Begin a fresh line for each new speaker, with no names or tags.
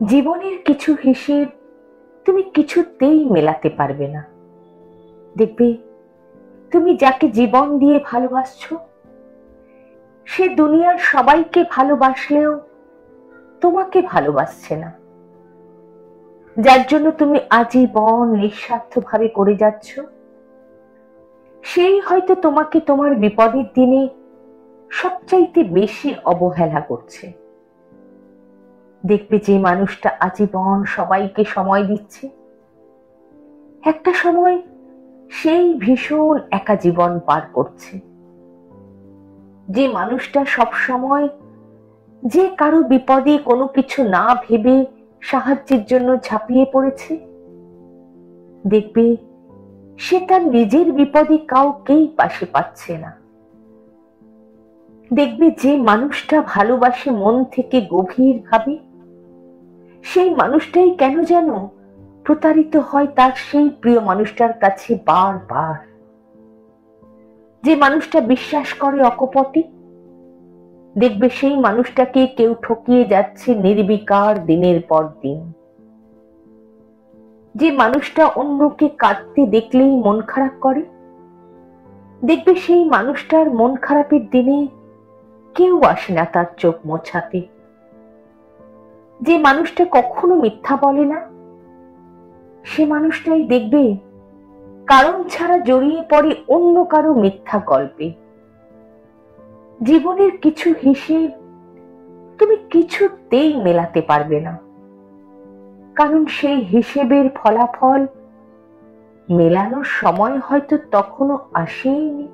জীবনের কিছু হিসেব তুমি কিছুতেই মেলাতে পারবে না। দেখবে তুমি যাকে জীবন দিয়ে ভালোবাসছো সে দুনিয়ার সবাইকে ভালোবাসলেও তোমাকে ভালোবাসছে না। যার জন্য তুমি আজীবন নিঃস্বার্থভাবে করে যাচ্ছ সেই হয়তো তোমাকে তোমার বিপদের দিনে সবচাইতে বেশি অবহেলা করছে। দেখবে যে মানুষটা আজীবন সবাইকে সময় দিচ্ছে একটা সময় সেই ভীষণ একা জীবন পার করছে। যে মানুষটা সব সময় যে কারো বিপদে কোনো কিছু না ভেবে সাহায্যের জন্য ঝাঁপিয়ে পড়েছে, দেখবে সে তার নিজের বিপদে কাউকেই পাশে পাচ্ছে না। দেখবে যে মানুষটা ভালোবাসে মন থেকে গভীর ভাবে সেই মানুষটাই কেন যেন প্রতারিত হয় তার সেই প্রিয় মানুষটার কাছে বারবার। যে মানুষটা বিশ্বাস করে অকপটে দেখবে সেই মানুষটাকে কেউ ঠকিয়ে যাচ্ছে নির্বিকার দিনের পর দিন। যে মানুষটা অন্যকে কাঁদতে দেখলেই মন খারাপ করে দেখবে সেই মানুষটার মন খারাপের দিনে কেউ আসে না তার চোখ মোছাতে। যে মানুষটা কখনো মিথ্যা বলে না সে মানুষটাই দেখবে কারণ ছাড়া জড়িয়ে পড়ে অন্য কারো মিথ্যা গল্পে। জীবনের কিছু হিসেব তুমি কিছুতেই মেলাতে পারবে না, কারণ সেই হিসেবের ফলাফল মেলানোর সময় হয়তো তখনো আসেনি।